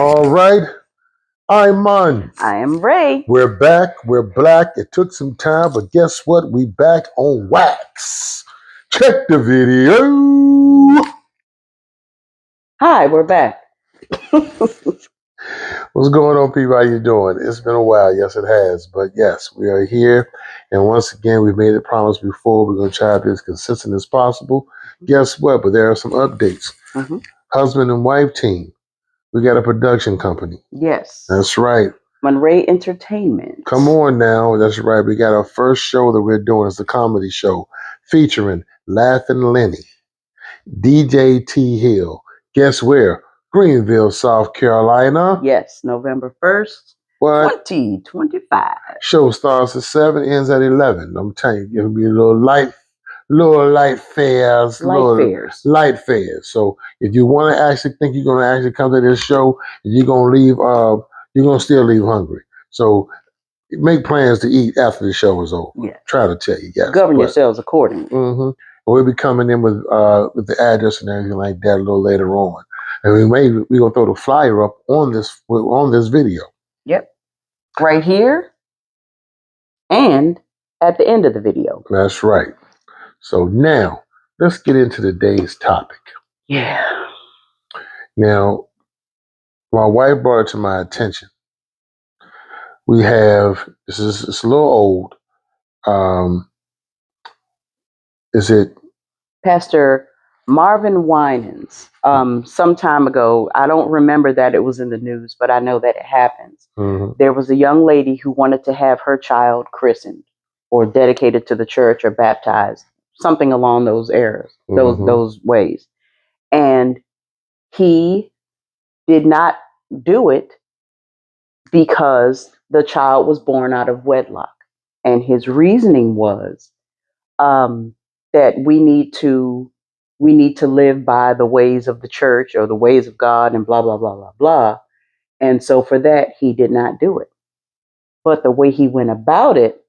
All right. I'm Mun. I am Ray. We're back. We're black. It took some time, but guess what? We back on wax. Check the video. Hi, we're back. What's going on, people? How you doing? It's been a while. Yes, it has. But yes, we are here. And once again, we made a promise before. We're going to try to be as consistent as possible. Guess what? But there are some updates. Mm-hmm. Husband and wife team. We got a production company. Yes. That's right. Monray Entertainment. Come on now. That's right. We got our first show that we're doing. It's a comedy show featuring Laughin' Lenny, DJ T Hill. Guess where? Greenville, South Carolina. Yes, November 1st, What? 2025. Show starts at 7, ends at 11. I'm telling you, it'll be a little light fares. Light fares. So if you want to actually think you're going to actually come to this show and you're going to leave, you're going to still leave hungry. So make plans to eat after the show is over. Yeah. Try to tell you, yes. Govern yourselves accordingly. Mm-hmm. We'll be coming in with the address and everything like that a little later on, and we're gonna throw the flyer up on this video. Yep, right here, and at the end of the video. That's right. So now let's get into today's topic. Yeah. Now, my wife brought it to my attention. We have it's a little old. Is it Pastor Marvin Winans? Some time ago, I don't remember that it was in the news, but I know that it happens. Mm-hmm. There was a young lady who wanted to have her child christened or dedicated to the church or baptized, something along those eras, those ways. And he did not do it because the child was born out of wedlock. And his reasoning was that we need to live by the ways of the church or the ways of God and blah blah blah blah blah. And so for that he did not do it. But the way he went about it,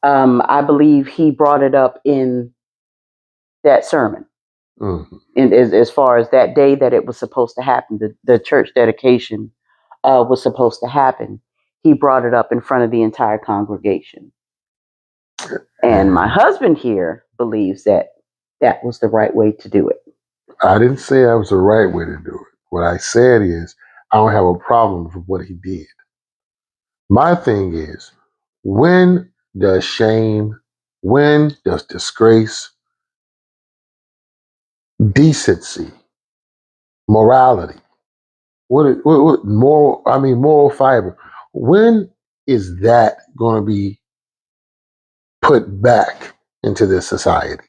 I believe he brought it up in that sermon. Mm-hmm. And as far as that day that it was supposed to happen, the church dedication was supposed to happen, he brought it up in front of the entire congregation. And my husband here believes that that was the right way to do it. I didn't say that was the right way to do it. What I said is I don't have a problem with what he did. My thing is, when does shame, when does disgrace, decency, morality, what moral fiber, when is that going to be put back into this society?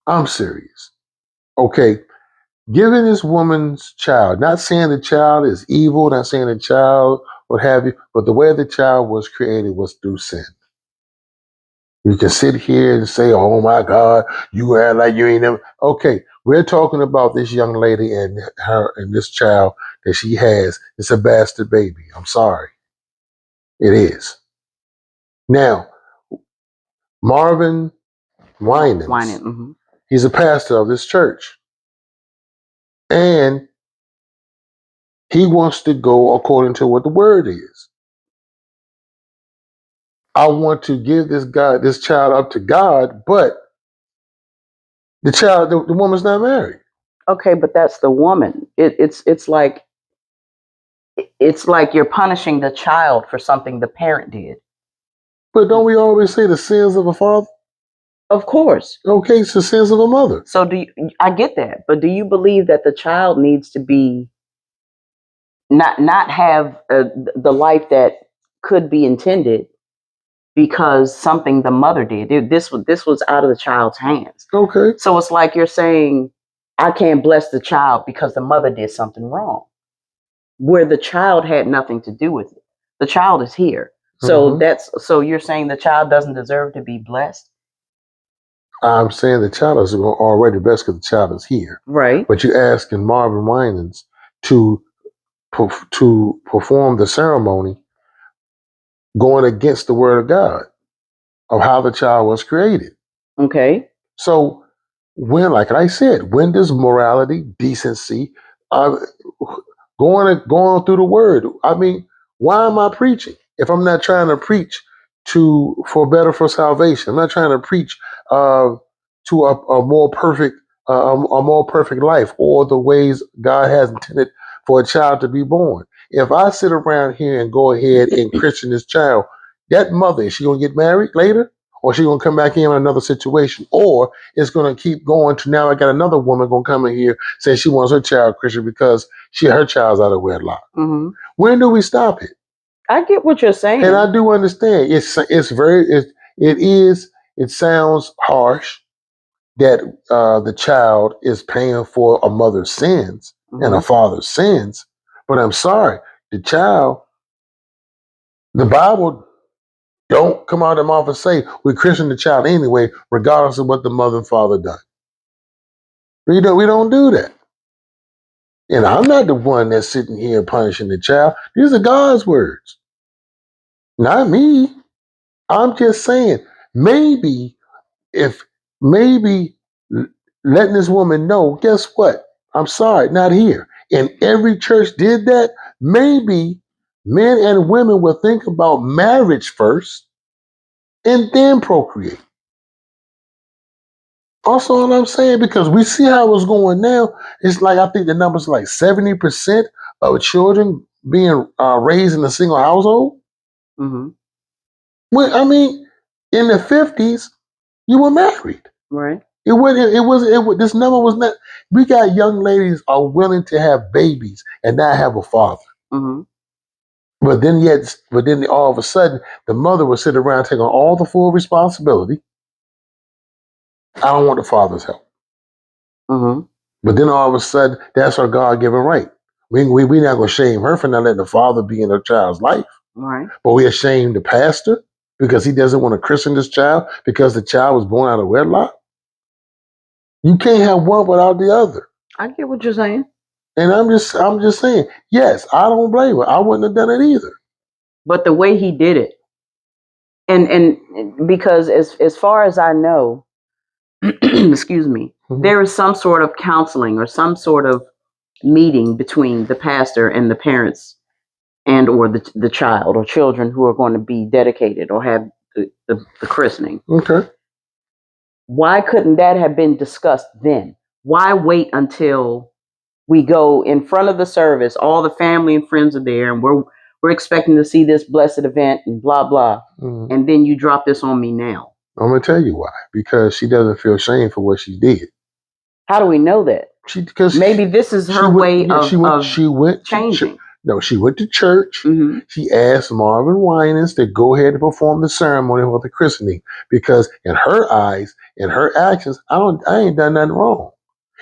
I'm serious. Okay, giving this woman's child, not saying the child is evil, not saying the child what have you, but the way the child was created was through sin. You can sit here and say, oh my God, you act like you ain't never. Okay, we're talking about this young lady and her and this child that she has. It's a bastard baby. I'm sorry. It is. Now, Marvin Winans, he's a pastor of this church. And he wants to go according to what the word is. I want to give this child up to God, but the woman's not married. Okay, but that's the woman. It's like you're punishing the child for something the parent did. But don't we always say the sins of a father? Of course. Okay, it's the sins of a mother. So I get that, but do you believe that the child needs to be not have the life that could be intended because something the mother did? This was out of the child's hands. Okay. So it's like you're saying, I can't bless the child because the mother did something wrong, where the child had nothing to do with it. The child is here. So so you're saying the child doesn't deserve to be blessed? I'm saying the child is already blessed because the child is here. Right. But you're asking Marvin Winans to perform the ceremony going against the word of God of how the child was created. Okay. So like I said, when does morality, decency, uh, going through the word? I mean, why am I preaching if I'm not trying to preach for salvation? I'm not trying to preach uh, to a more perfect a more perfect life or the ways God has intended for a child to be born. If I sit around here and go ahead and Christian this child, that mother, is she gonna get married later? Or she gonna come back in another situation? Or it's gonna keep going to now I got another woman gonna come in here saying she wants her child Christian because her child's out of wedlock. Mm-hmm. When do we stop it? I get what you're saying. And I do understand. It sounds harsh that the child is paying for a mother's sins and a father's sins. But I'm sorry, the Bible don't come out of their mouth and say we christen the child anyway, regardless of what the mother and father done. We don't do that. And I'm not the one that's sitting here punishing the child. These are God's words, not me. I'm just saying, maybe if maybe letting this woman know, guess what? I'm sorry, not here. And every church did that. Maybe men and women will think about marriage first and then procreate. Also, all I'm saying, because we see how it's going now, it's like I think the number's like 70% of children being raised in a single household. Mm-hmm. Well, I mean, in the 50s, you were married. Right. This number was not. We got young ladies are willing to have babies and not have a father. Mm-hmm. But then all of a sudden, the mother will sit around taking all the full responsibility. I don't want the father's help. Mm-hmm. But then all of a sudden, that's her God-given right. We not going to shame her for not letting the father be in her child's life. Right. But we ashamed the pastor because he doesn't want to christen this child because the child was born out of wedlock. You can't have one without the other. I get what you're saying. And I'm just saying, yes, I don't blame her. I wouldn't have done it either. But the way he did it, and because as far as I know, excuse me, there is some sort of counseling or some sort of meeting between the pastor and the parents and or the child or children who are going to be dedicated or have the christening. Okay. Why couldn't that have been discussed then? Why wait until we go in front of the service, all the family and friends are there, and we're expecting to see this blessed event and blah blah, and then you drop this on me now? I'm gonna tell you why. Because she doesn't feel shame for what she did. How do we know that? Maybe this is her way of changing. She went to church. Mm-hmm. She asked Marvin Winans to go ahead and perform the ceremony for the christening because in her eyes, in her actions, I ain't done nothing wrong.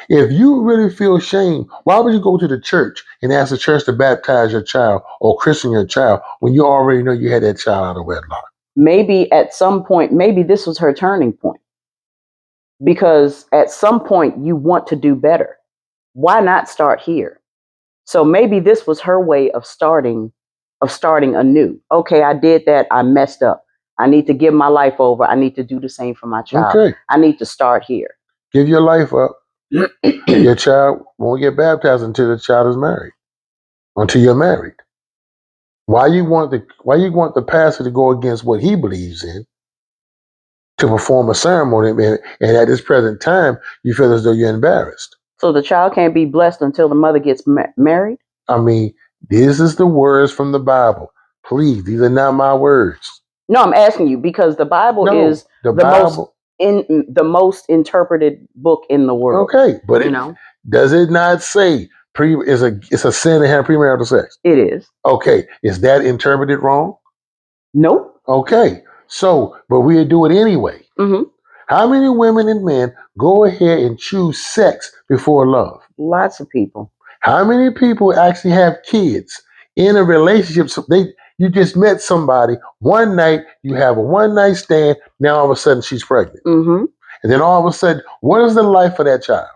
If you really feel shame, why would you go to the church and ask the church to baptize your child or christen your child when you already know you had that child out of wedlock? Maybe at some point, maybe this was her turning point. Because at some point you want to do better. Why not start here? So maybe this was her way of starting anew. Okay, I did that. I messed up. I need to give my life over. I need to do the same for my child. Okay. I need to start here. Give your life up. Your child won't get baptized until the child is married. Until you're married. Why you want the pastor to go against what he believes in to perform a ceremony, and at this present time you feel as though you're embarrassed? So the child can't be blessed until the mother gets married? I mean, this is the words from the Bible. Please, these are not my words. No, I'm asking you because the Bible is the most interpreted book in the world. Okay, but does it not say it's a sin to have premarital sex? It is. Okay, is that interpreted wrong? Nope. Okay, so but we do it anyway. Mm-hmm. How many women and men go ahead and choose sex before love? Lots of people. How many people actually have kids in a relationship? So you just met somebody one night, you have a one night stand, now all of a sudden she's pregnant. Mm-hmm. And then all of a sudden, what is the life for that child?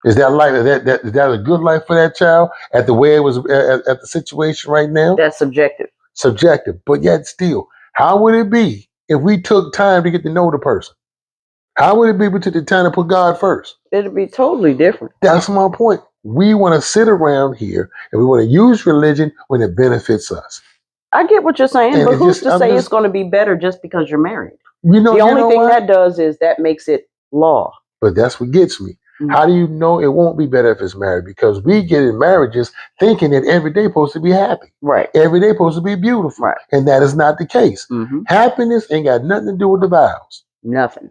Is that life is that a good life for that child at the way it was at the situation right now? That's subjective. Subjective, but yet still, how would it be if we took time to get to know the person? How would it be if we took the time to put God first? It'd be totally different. That's my point. We want to sit around here and we want to use religion when it benefits us. I get what you're saying, And but it who's just- to I'm say just- it's going to be better just because you're married? You know, The only thing why? that does is that makes it law. But that's what gets me. Mhm. How do you know it won't be better if it's married? Because we get in marriages thinking that every day supposed to be happy. Right. Every day supposed to be beautiful. Right. And that is not the case. Mm-hmm. Happiness ain't got nothing to do with the vows. Nothing.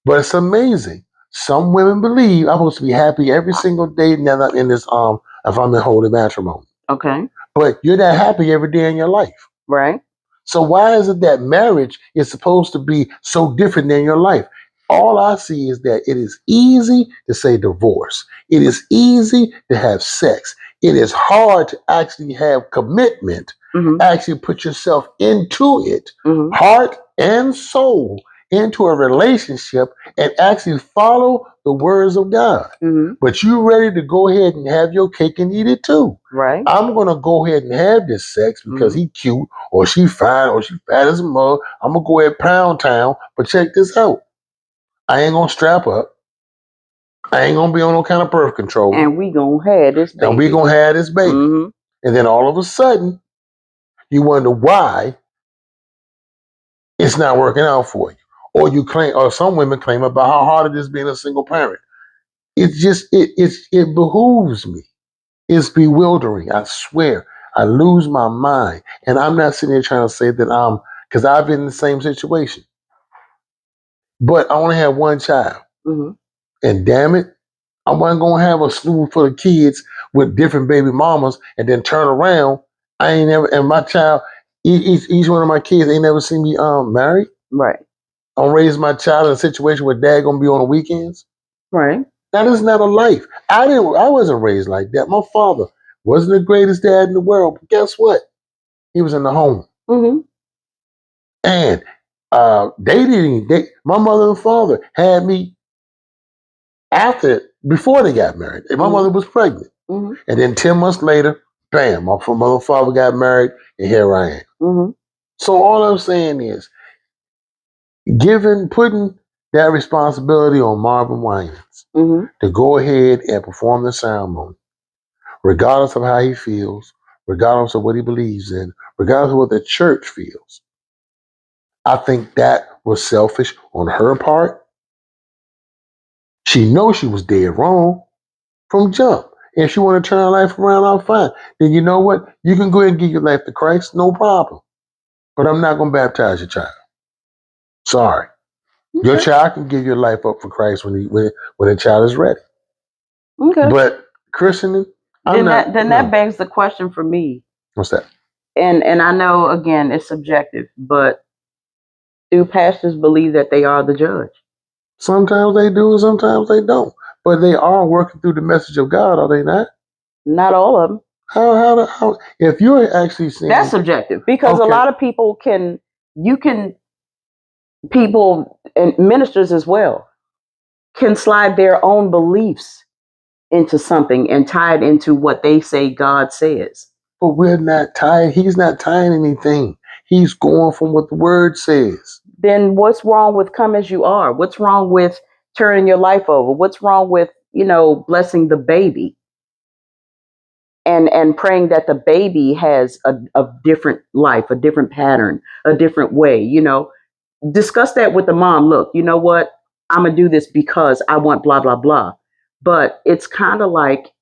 But it's amazing. Some women believe I'm supposed to be happy every single day now that I'm in this if I'm in holy matrimony. Okay. But you're not happy every day in your life. Right. So why is it that marriage is supposed to be so different than your life? All I see is that it is easy to say divorce. It is easy to have sex. It is hard to actually have commitment, Mm-hmm. actually put yourself into it, Mm-hmm. heart and soul, into a relationship and actually follow the words of God. Mm-hmm. But you ready to go ahead and have your cake and eat it too. Right. I'm going to go ahead and have this sex because he cute or she fine or she fat as a mug. I'm going to go ahead and pound town. But check this out. I ain't going to strap up. I ain't going to be on no kind of birth control. And we gonna have this baby. And we going to have this baby. Mm-hmm. And then all of a sudden, you wonder why it's not working out for you. Or you claim, or some women claim about how hard it is being a single parent. It's just, it behooves me. It's bewildering. I swear. I lose my mind. And I'm not sitting here trying to say that because I've been in the same situation. But I only have one child. Mm-hmm. And damn it, I wasn't going to have a slew full of kids with different baby mamas and then turn around. I ain't never, and my child, each one of my kids ain't never seen me married. Right. I'm raising my child in a situation where dad going to be on the weekends. Right. That is not a life. I wasn't raised like that. My father wasn't the greatest dad in the world, but guess what? He was in the home. Mm-hmm. And my mother and father had me before they got married. And my mother was pregnant. Mm-hmm. And then 10 months later, bam, my mother and father got married, and here I am. Mm-hmm. So all I'm saying is, putting that responsibility on Marvin Winans to go ahead and perform the ceremony, regardless of how he feels, regardless of what he believes in, regardless of what the church feels. I think that was selfish on her part. She knows she was dead wrong from jump. If she want to turn her life around, I'm fine. Then you know what? You can go ahead and give your life to Christ, no problem. But I'm not going to baptize your child. Sorry. Okay. Your child can give your life up for Christ when the child is ready. Okay. But christening, that begs the question for me. What's that? And I know, again, it's subjective, but do pastors believe that they are the judge? Sometimes they do and sometimes they don't. But they are working through the message of God, are they not? Not all of them. How if you're actually saying that's subjective, because a lot of people people and ministers as well can slide their own beliefs into something and tie it into what they say God says. But we're not tying. He's not tying anything. He's going from what the word says. Then what's wrong with come as you are? What's wrong with turning your life over? What's wrong with, blessing the baby and praying that the baby has a different life, a different pattern, a different way, discuss that with the mom. Look, you know what? I'm going to do this because I want blah, blah, blah. But it's kind of like,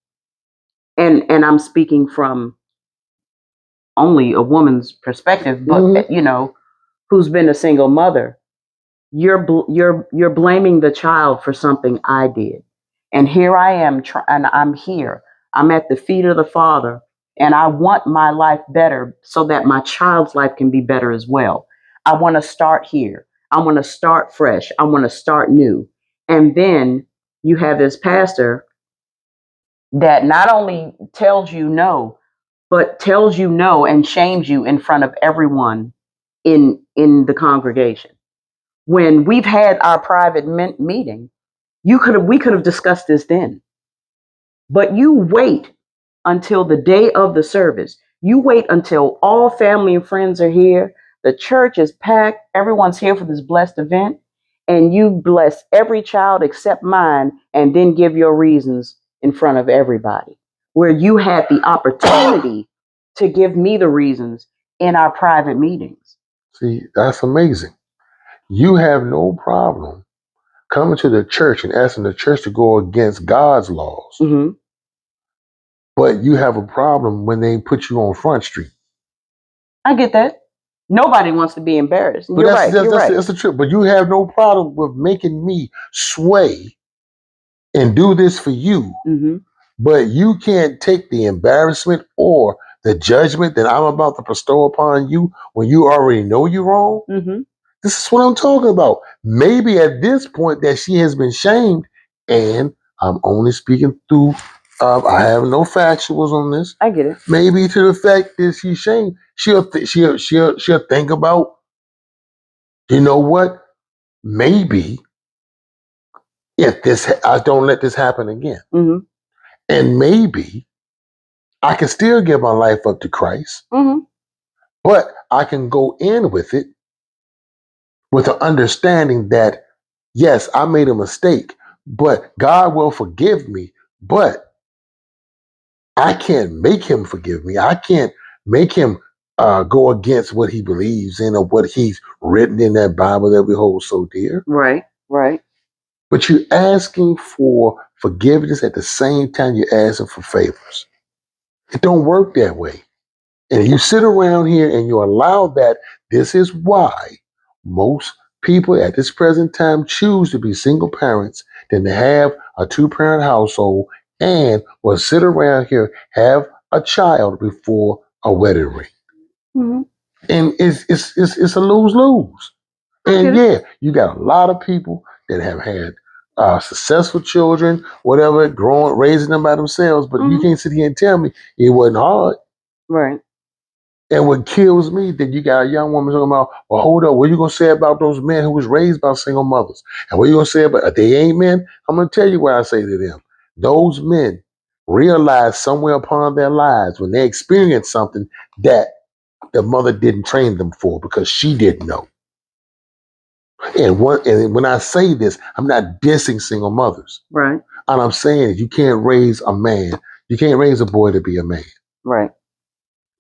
and I'm speaking from only a woman's perspective, but who's been a single mother, you're blaming the child for something I did. And here I am, and I'm here. I'm at the feet of the Father, and I want my life better so that my child's life can be better as well. I want to start here. I want to start fresh. I want to start new. And then you have this pastor that not only tells you no, but tells you no and shames you in front of everyone in the congregation. When we've had our private meeting, we could have discussed this then. But you wait until the day of the service. You wait until all family and friends are here. The church is packed. Everyone's here for this blessed event. and you bless every child except mine, and then give your reasons in front of everybody, where you had the opportunity to give me the reasons in our private meetings. See, that's amazing. You have no problem coming to the church and asking the church to go against God's laws, Mm-hmm. but you have a problem when they put you on Front Street. I get that. Nobody wants to be embarrassed. But You're right. You're right. that's the truth. But you have no problem with making me sway and do this for you. Mm-hmm. But you can't take the embarrassment or the judgment that I'm about to bestow upon you when you already know you're wrong. Mm-hmm. This is what I'm talking about. Maybe at this point that she has been shamed, and I'm only speaking through, I have no factuals on this. I get it. Maybe to the fact that she's shamed, she'll think about, you know what? Maybe if this, I don't let this happen again, Mm-hmm. and maybe I can still give my life up to Christ, Mm-hmm. but I can go in with it with the understanding that yes, I made a mistake, but God will forgive me. But I can't make him forgive me. I can't make him go against what he believes in or what he's written in that Bible that we hold so dear. Right. Right. But you're asking for forgiveness at the same time you're asking for favors. It don't work that way. And you sit around here and you allow that. This is why most people at this present time choose to be single parents than to have a two-parent household and will sit around here, have a child before a wedding ring. Mm-hmm. And it's a lose-lose. And yeah, you got a lot of people that have had successful children, whatever, growing, raising them by themselves, but you can't sit here and tell me it wasn't hard. Right. And what kills me that you got a young woman talking about, well, hold up, what you gonna say about those men who was raised by single mothers? And what you gonna say about they ain't men? I'm gonna tell you what I say to them. Those men realize somewhere upon their lives when they experience something that the mother didn't train them for because she didn't know. And when I say this, I'm not dissing single mothers. Right. All I'm saying is you can't raise a man, you can't raise a boy to be a man. Right.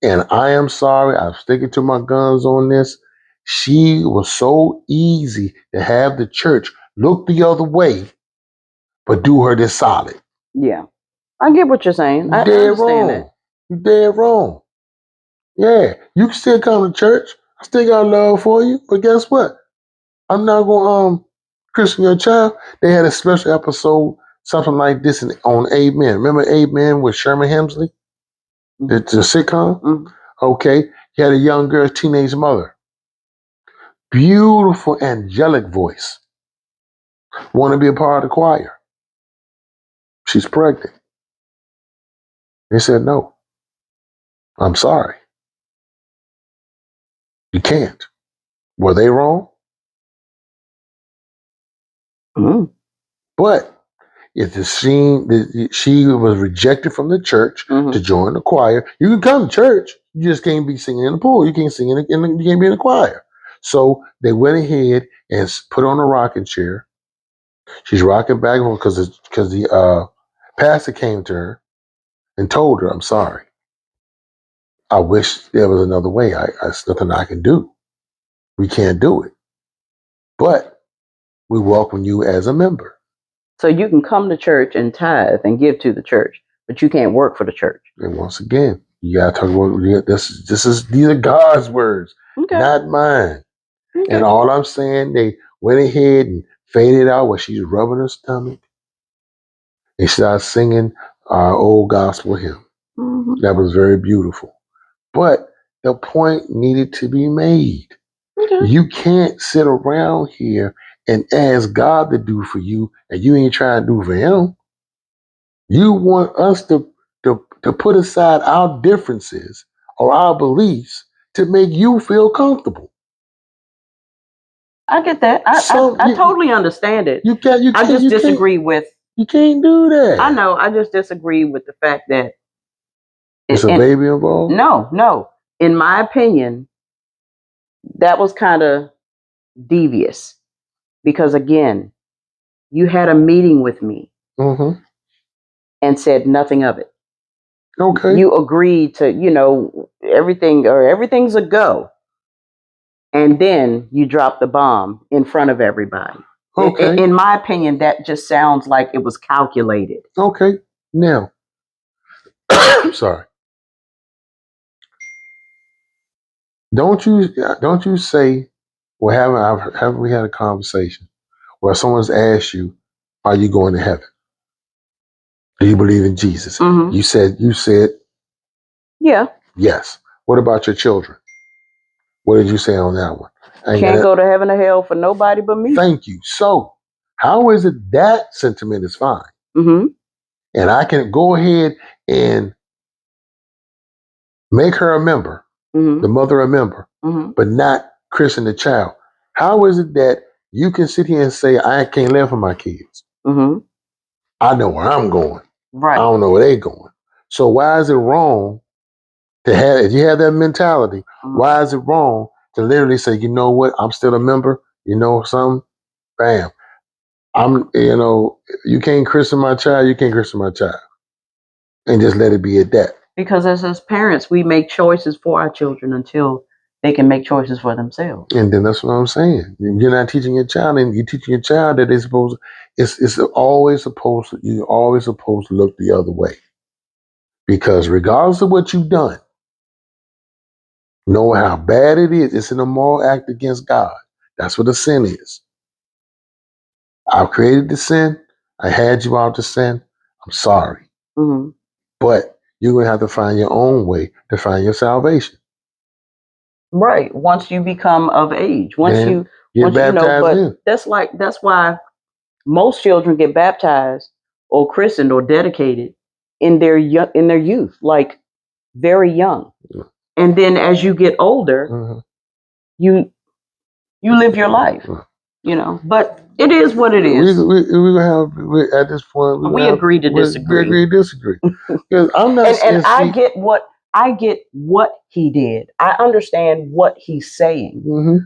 And I am sorry, I'm sticking to my guns on this. She was so easy to have the church look the other way, but do her this solid. Yeah. I get what you're saying. I Dead understand wrong. that. You dead wrong. Yeah, you can still come to church. I still got love for you, but guess what? I'm not gonna christen your child. They had a special episode, something like this on Amen. Remember Amen with Sherman Hemsley? The sitcom? Mm-hmm. Okay. He had a young girl, teenage mother. Beautiful, angelic voice. Want to be a part of the choir. She's pregnant. They said, no, I'm sorry. You can't. Were they wrong? Mm-hmm. But if the scene, she was rejected from the church to join the choir. You can come to church. You just can't be singing in the pool. You can't sing you can't be in the choir. So they went ahead and put her on a rocking chair. She's rocking back and forth because the pastor came to her and told her, I'm sorry. I wish there was another way. There's nothing I can do. We can't do it. But we welcome you as a member. So you can come to church and tithe and give to the church, but you can't work for the church. And once again, you gotta talk about these are God's words, not mine. Okay. And all I'm saying, they went ahead and faded out where she's rubbing her stomach. And started singing old gospel hymn. Mm-hmm. That was very beautiful. But the point needed to be made. Okay. You can't sit around here and ask God to do for you, and you ain't trying to do for him. You want us to put aside our differences or our beliefs to make you feel comfortable. I get that. I totally understand it. I just disagree with. You can't do that. I know. I just disagree with the fact that it's a baby involved. No. In my opinion, that was kind of devious Because again, you had a meeting with me and said nothing of it. Okay. You agreed to, everything's a go. And then you drop the bomb in front of everybody. Okay. In my opinion, that just sounds like it was calculated. Okay. Now, sorry. Don't you say, well, haven't we had a conversation where someone's asked you, are you going to heaven? Do you believe in Jesus? Mm-hmm. You said, yeah. Yes. What about your children? What did you say on that one? Can't go to heaven or hell for nobody but me. Thank you. So, how is it that sentiment is fine? Mm-hmm. And I can go ahead and make her a member, the mother a member, but not christen the child. How is it that you can sit here and say, I can't live for my kids? I know where I'm going. Right. I don't know where they're going. So why is it wrong to have, if you have that mentality, why is it wrong to literally say, you know what, I'm still a member, you know something? Bam. You can't christen my child, you can't christen my child. And just let it be at that. Because as parents, we make choices for our children until they can make choices for themselves. And then that's what I'm saying. You're not teaching your child, and you're teaching your child that you're always supposed to look the other way. Because regardless of what you've done, knowing how bad it is, it's an immoral act against God. That's what a sin is. I've created the sin. I had you out to sin. I'm sorry. But you're going to have to find your own way to find your salvation. Right. Once you become of age. Once you get baptized that's why most children get baptized or christened or dedicated in their youth, like very young. And then as you get older, you live your life. But it is what it is. At this point, we agree to disagree. We agree to disagree. Because I'm not. And I get what he did. I understand what he's saying.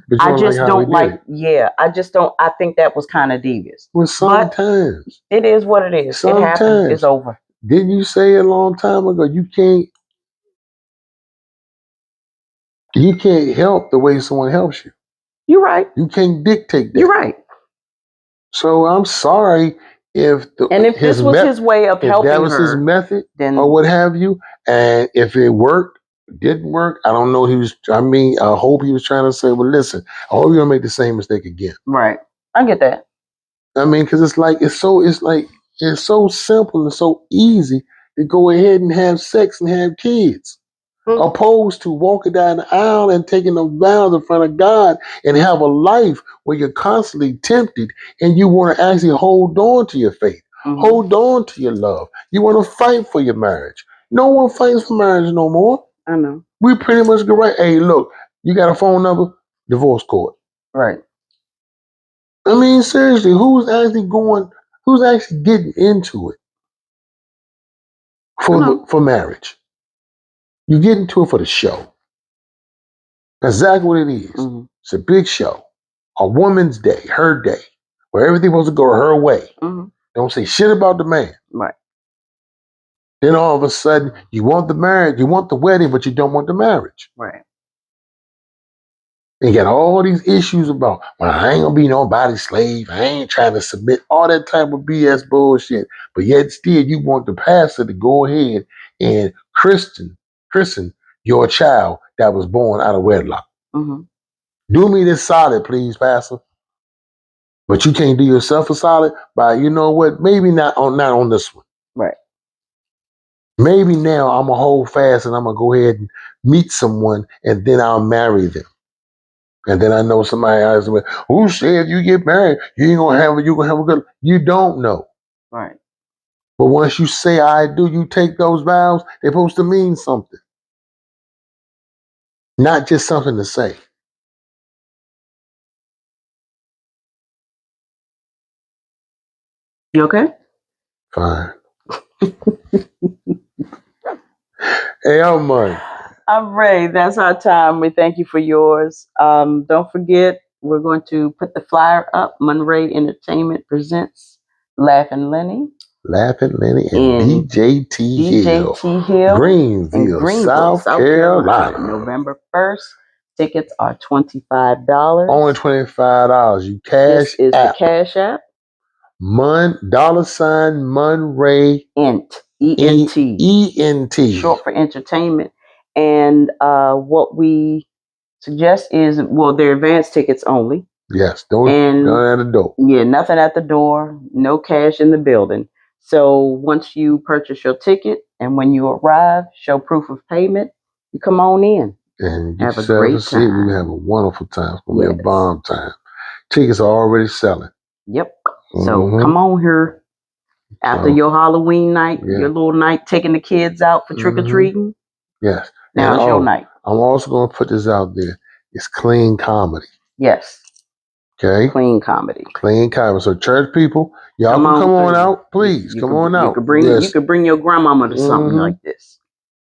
But I just don't like. Yeah, I just don't. I think that was kind of devious. Well, sometimes it is what it is. It happened. It's over. Didn't you say a long time ago? You can't help the way someone helps you. You're right. You can't dictate that. You're right. So I'm sorry if this was his way of helping her, that was his method, then, or what have you, and if it worked, didn't work, I don't know. I hope he was trying to say, well, listen, I hope you don't make the same mistake again. Right. I get that. I mean, because it's so simple and so easy to go ahead and have sex and have kids. Opposed to walking down the aisle and taking a vow in front of God and have a life where you're constantly tempted and you want to actually hold on to your faith, hold on to your love. You want to fight for your marriage. No one fights for marriage no more. I know. We pretty much go right. Hey, look, you got a phone number? Divorce court. Right. I mean, seriously, who's actually getting into it for marriage? You get into it for the show. That's exactly what it is. It's a big show. A woman's day, her day, where everything supposed to go her way. Don't say shit about the man. Right. Then all of a sudden, you want the marriage, you want the wedding, but you don't want the marriage. Right. And you got all these issues about, well, I ain't gonna be nobody's slave. I ain't trying to submit, all that type of BS bullshit. But yet still you want the pastor to go ahead and christen your child that was born out of wedlock. Do me this solid, please, pastor. But you can't do yourself a solid by, you know what, maybe not on this one. Right. Maybe now I'm gonna hold fast and I'm gonna go ahead and meet someone and then I'll marry them. And then I know somebody else, who said you get married, you gonna have a good. You don't know. Right. But once you say I do, you take those vows, they're supposed to mean something. Not just something to say. You okay? Fine. Hey, I'm Mike. I'm Ray. That's our time. We thank you for yours. Don't forget, we're going to put the flyer up. Monterey Entertainment presents Laughing Lenny. Laughing Lenny and DJT Hill. Greenville, South Carolina. November 1st. Tickets are $25. Only $25. You cash This is app. the Cash App. $Monray ENT. E-N-T. ENT. Short for entertainment. And what we suggest is, well, they're advance tickets only. Yes, don't at the door. Yeah, nothing at the door, no cash in the building. So once you purchase your ticket and when you arrive, show proof of payment, you come on in. And have a great time. We have a wonderful time. It's going to be a bomb time. Tickets are already selling. Yep. So come on here after your Halloween night, your little night, taking the kids out for trick-or-treating. Yes. Now it's your night. I'm also going to put this out there. It's clean comedy. Yes. Okay. Clean comedy. Clean comedy. So church people, y'all can come on out. Please, come on out. You could bring your grandmama to something like this.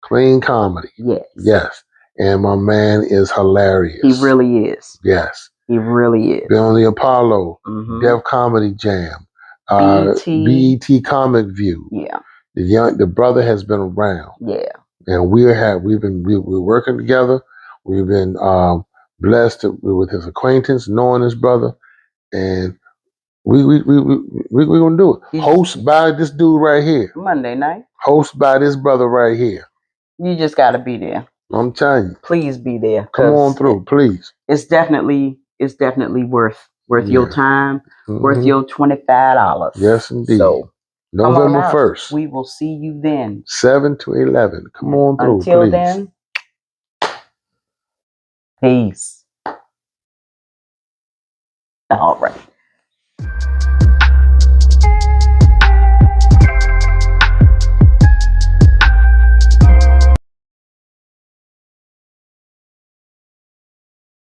Clean comedy. Yes. Yes. And my man is hilarious. He really is. Yes. He really is. Been on the Apollo, Def Comedy Jam, BET Comic View. Yeah. The brother has been around. Yeah. And we're working together. We've been blessed with his acquaintance, knowing his brother, and we're gonna do it. Hosted by this dude right here. Monday night. Hosted by this brother right here. You just gotta be there. I'm telling you. Please be there. Come on through, please. It's definitely worth your time, worth your $25. Yes, indeed. So November 1st. We will see you then. 7 to 11. Come on through, Until please. then, peace. All right.